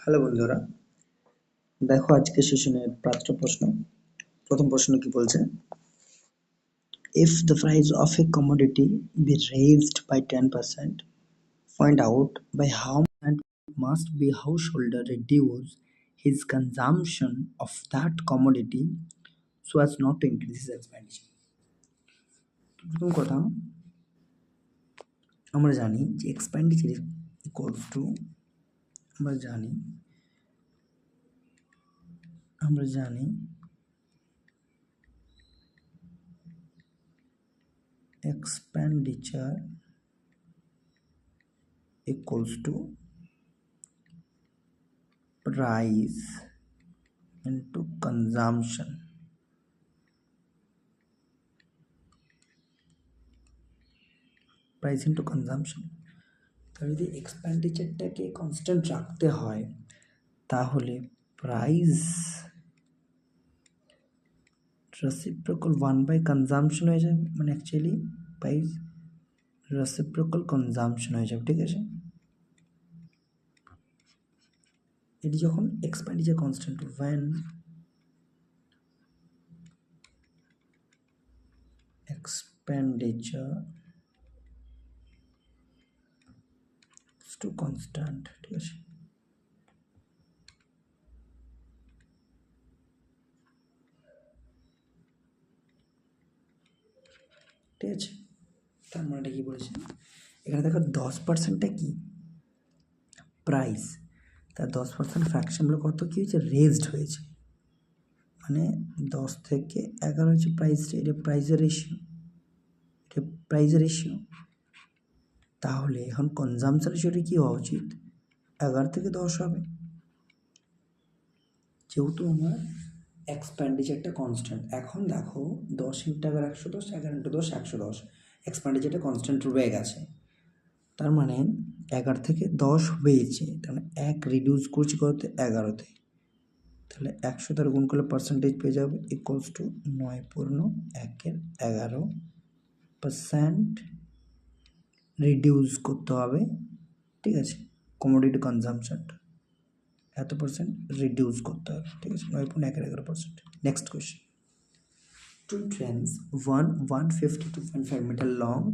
Hello বন্ধুরা, দেখো আজকে সেশনের প্রশ্ন। প্রথম প্রশ্ন কি বলছে? If the price of a commodity be raised by 10%, find out by how much must be householder reduce his consumption of that commodity so as not to increase his expenditure. প্রথম কথা, আমরা জানি যে এক্সপেন্ডিচার ইকুয়ালস টু আমরা জানি expenditure equals to price into consumption. Price into consumption. তাহলে যদি এক্সপেন্ডিচারটাকে constant রাখতে হয় তাহলে প্রাইস রেসিপ্রোকাল 1/consumption হয়ে যাবে, মানে অ্যাকচুয়ালি প্রাইস রেসিপ্রোকাল কনজাম্পশন হয়ে যাবে। ঠিক আছে, এটি যখন expenditure constant, when expenditure to constant, ঠিক আছে, ঠিক আছে। তার মানেটা কি বলেছে এখানে? দেখো 10%টা কি প্রাইস, তার 10% ফ্র্যাকশনগুলো কত কি হয়েছে, রেজড হয়েছে, মানে 10 থেকে 11 হচ্ছে প্রাইস, এটা প্রাইসের রেশিও, তাহলে এখন কনজামশন রেশিওটা কি হওয়া উচিত, 11 থেকে 10 হবে, যেহেতু আমার এক্সপেন্ডিচারটা কনস্ট্যান্ট। এখন দেখো 10 ইন্টু 11 110, 11 ইন্টু 10 110, এক্সপেন্ডিচারটা কনস্ট্যান্ট রয়ে গেছে, তার মানে 11 থেকে 10 হয়েছে, তার মানে 1 রিডিউস করছি কততে, 11তে, তাহলে 100 দ্বারা গুণ করলে পার্সেন্টেজ পেয়ে যাবে ইকুয়ালস টু 9/11% রিডিউস করতে হবে। ঠিক আছে, কমোডিটি কনজামশনটা এত পার্সেন্ট রিডিউস করতে হবে। ঠিক আছে, 9.11%। Next question, two trains, one 152.5 meter long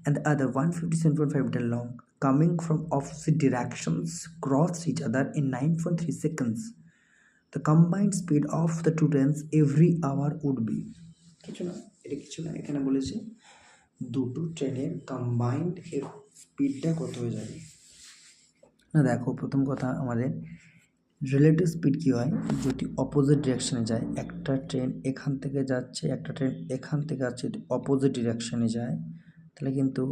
and the other 157.5 meter long, coming from opposite directions, cross each other in 9.3 seconds. The combined speed of the two trains every hour would be, কিছু না, এখানে বলেছে দুটো ট্রেনের combined স্পিডটা কত হয়ে যাবে। না দেখো, প্রথম কথা আমাদের রিলেটিভ স্পিড কী হয়, যদি অপোজিট ডিরেকশনে যায়, একটা ট্রেন এখান থেকে যাচ্ছে, একটা ট্রেন এখান থেকে যাচ্ছে, অপোজিট ডিরেকশনে যায়, তাহলে কিন্তু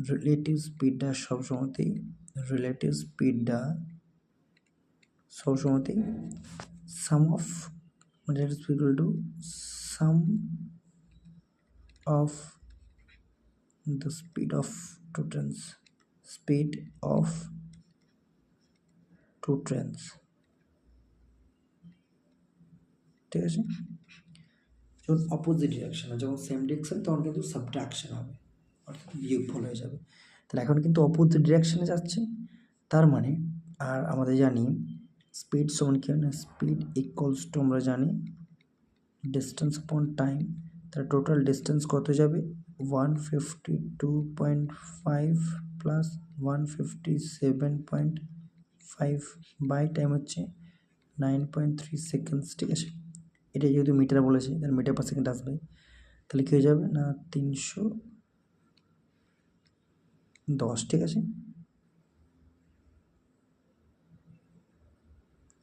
রিলেটিভ স্পিডটা সবসময়তেই sum of relative speed equal to sum of the speed of two trains, ঠিক আছে। যখন অপোজিট ডিরেকশন, যখন সেম ডিরেকশন তখন কিন্তু সাবট্রাকশন হবে, অর্থাৎ বিয়োগফল হয়ে যাবে। তাহলে এখন কিন্তু অপোজিট ডিরেকশনে যাচ্ছে, তার মানে, আর আমাদের জানি স্পিড সমান কি হয় না, স্পিড ইকুয়ালস টু আমরা জানি ডিস্টেন্স আপন টাইম, তাহলে টোটাল ডিস্টেন্স কত যাবে, 152.5 প্লাস 157.5 বাই টাইম হচ্ছে 9.3 সেকেন্ডস। ঠিক আছে, এটা যেহেতু মিটার বলেছে তাহলে মিটার পার সেকেন্ড আসবে, তাহলে কী হয়ে যাবে না 310। ঠিক আছে,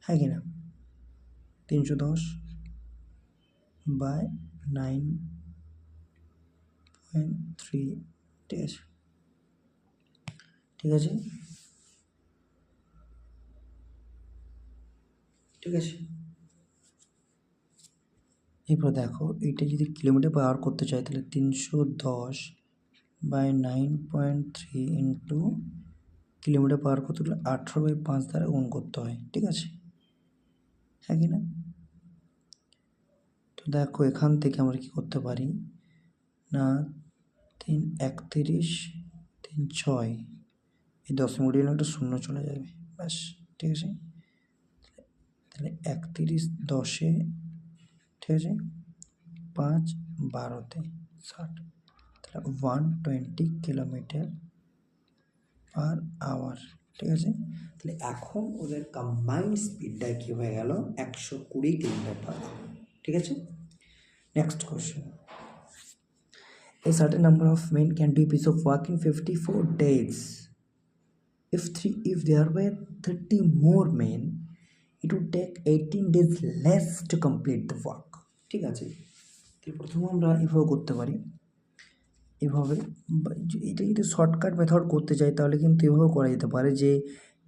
হ্যাঁ কি না, 310 বাই 9.3। ঠিক আছে, ঠিক আছে, ঠিক আছে। এরপর দেখো, এটা যদি কিলোমিটার পার আওয়ার করতে চাই তাহলে 310 বাই 9.3 ইন্টু কিলোমিটার পার করতে গেলে 18/5 দ্বারা গুণ করতে হয়। ঠিক আছে, হ্যাঁ কি না। তো দেখো এখান থেকে আমরা কি করতে পারি না, 3 31 3 6, এই 10 মিনিট একটা শূন্য চলে যাবে, ব্যাস ঠিক আছে, তাহলে 31/10-এ, ঠিক আছে, 5/12-তে 60, তাহলে 120 কিলোমিটার পার আওয়ার। ঠিক আছে, তাহলে এখন ওদের কম্বাইন্ড স্পিডটা কি হয়ে গেল, 120 কিলোমিটার পার আওয়ার। ঠিক আছে, next question. A certain number of men can do a piece of work in 54 days. If there were 30 more men, it would take 18 days less to complete the work. ঠিক আছে, তো প্রথমে আমরা এভাবে করতে পারি, এভাবে এটা যদি শর্টকাট মেথড করতে চাই তাহলে কিন্তু এভাবে করা যেতে পারে যে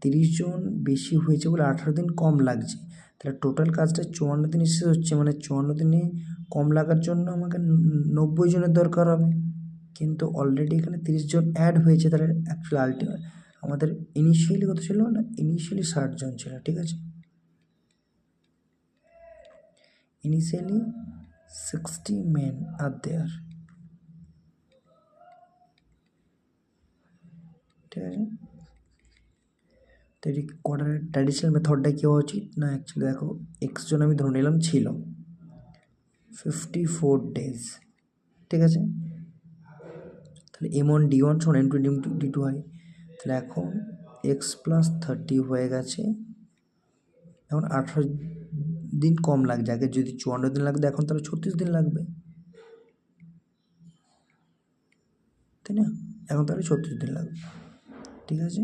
30 জন বেশি হয়েছে বলে 18 দিন কম লাগছে, তাহলে টোটাল কাজটা 54 দিনে শেষ হচ্ছে, মানে 54 দিনে কম লাগার জন্য আমাকে 90 জনের দরকার হবে, কিন্তু অলরেডি এখানে 30 জন অ্যাড হয়েছে, তাহলে অ্যাকচুয়ালি আমাদের ইনিশিয়ালি কত ছিল না, ইনিশিয়ালি 60 জন ছিল। ঠিক আছে, ইনিশিয়ালি 60 men are there। ঠিক আছে, তো এটি কোয়ার্টারের ট্র্যাডিশনাল মেথডটা কী হওয়া উচিত না, অ্যাকচুয়ালি দেখো এক্স জন আমি ধরে নিলাম ছিল 54 days। ঠিক আছে, তাহলে M1 D1 সমান M2 D2 হয়, তাহলে এখন x + 30 হয়ে গেছে, এখন 18 দিন কম লাগছে, আগে যদি 54 দিন লাগবে এখন তাহলে 36 দিন লাগবে, তাই না, এখন তাহলে 36 দিন লাগবে। ঠিক আছে,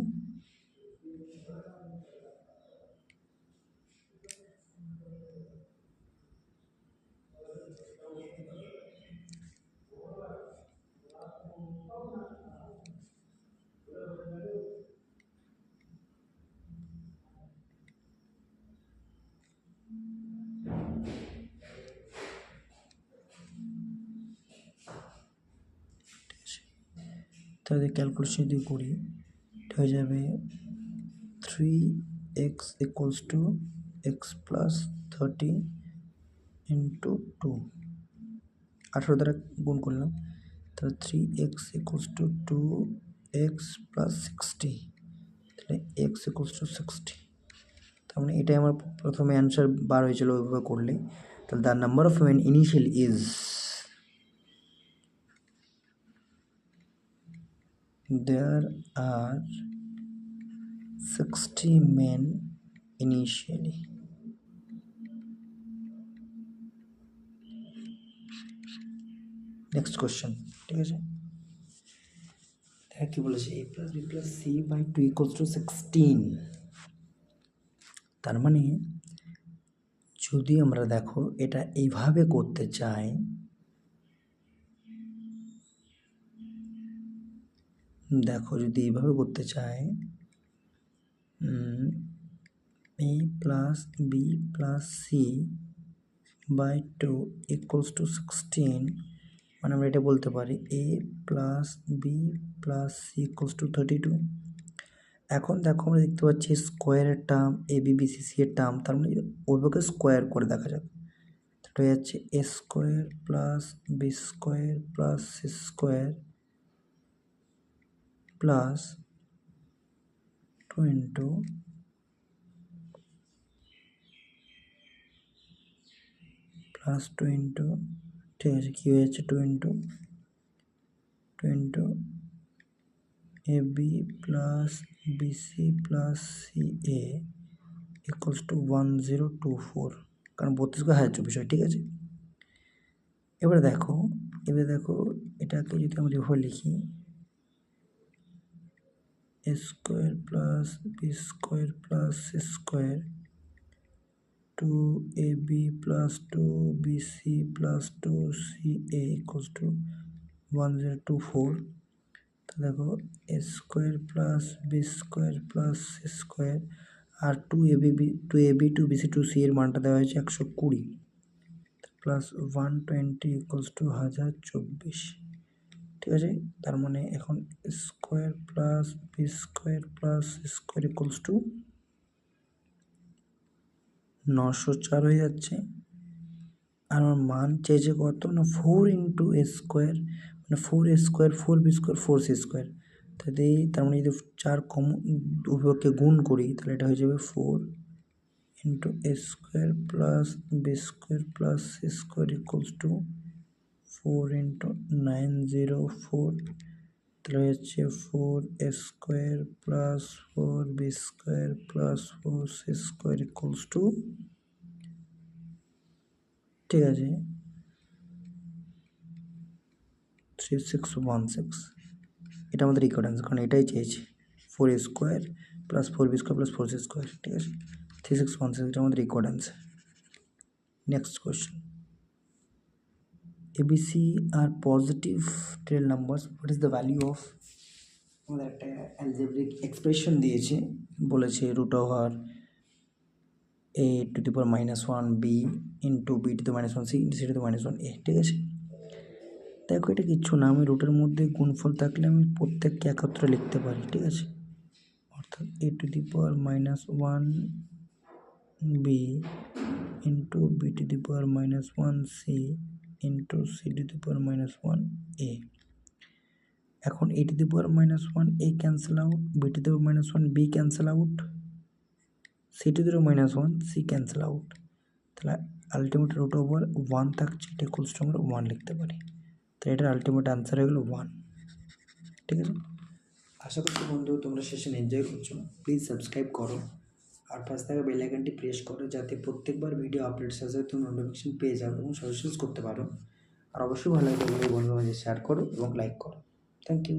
তাহলে ক্যালকুলেশন যদি করি এটা হয়ে যাবে 3x = x + 30 × 2, 18 দ্বারা গুণ করলাম, তাহলে 3x = 2x + 60, তাহলে x = 60, তার মানে এটাই আমার প্রথমে অ্যান্সার বার হয়েছিল ওইভাবে করলে। তাহলে the number of men initial is, there are 60 men initially। Next question. ঠিক আছে, কি বলেছে, a + b + c/2 = 16। তার মানে যদি আমরা দেখো এটা এইভাবে করতে চাই, দেখো যদি এইভাবে করতে চাই a + b + c/2 = 16, মানে আমরা এটা বলতে পারি a + b + c = 32। এখন দেখো আমরা দেখতে পাচ্ছি স্কোয়ারের term a b b c c এর টার্ম, তার মানে ওইভাবে স্কোয়ার করে দেখা যাক, এটা হয়ে যাচ্ছে a² + b² + c² প্লাস 2 × ঠিক আছে, কী হয়ে যাচ্ছে 2 × ab + bc + ca = 1024, কারণ 32 হাজার 24 হয়। ঠিক আছে, এবারে দেখো এটাকে যদি আমরা এভাবে লিখি a² + b² + c² 2ab + 2bc + 2ca = 1024, তো দেখো a² + b² + c² আর 2ab 2bc 2c এর মানটা দেওয়া হয়েছে 120 প্লাস 120 = 1024। ঠিক আছে, তার মানে এখন স্কোয়ার + b² + c² = 904 হয়ে যাচ্ছে, আর আমার মান চেয়েছে কত না 4 × a², মানে 4a², 4b², 4c², তাতে তার মানে যদি 4 উভয়কে গুণ করি তাহলে এটা হয়ে যাবে 4 into a square plus b square plus c square equals to 4 into 904, তাহলে হচ্ছে 4 a square plus 4 b square plus 4 c square equals to, ঠিক আছে, 3616। এটা আমাদের রিকোয়ার্ড অ্যান্সার, কারণ এটাই চেয়েছি, 4 a square plus 4 b square plus 4 c square, ঠিক আছে, 3616 এটা আমাদের required answer. Next question, ABC are positive real numbers, what is the value of, আমাদের একটা অ্যালজেব্রিক এক্সপ্রেশন দিয়েছে, বলেছে root over a to the power -1 b into b to the -1 c into c to the -1 a, ঠিক আছে। দেখো এটা কিচ্ছু না, আমি রুটের মধ্যে গুণফল থাকলে আমি প্রত্যেককে একত্রে লিখতে পারি, ঠিক আছে, অর্থাৎ a to the power -1 b into b to the power -1 c into c to the power -1 a। এখন a to the power -1 a cancel out, b to the power -1 b cancel out, c to the power -1 c cancel out, তাহলে ultimate root over 1 থাকছে, এটা equals to আমরা 1 লিখতে পারি, তাই এটার ultimate answer হয়ে গেলো 1, ঠিক আছে। আশা করছি বন্ধু তোমরা সেশন এনজয় করছো, প্লিজ সাবস্ক্রাইব করো আর পাশে থাকা বেল আইকনটি প্রেস করো, যাতে প্রত্যেকবার ভিডিও আপলোড সাথে তুমি নোটিফিকেশন পেয়ে যাও এবং সাজেশনস করতে পারো। আর অবশ্যই ভালো লাগলে বন্ধুদের মাঝে শেয়ার করো এবং লাইক করো। Thank you.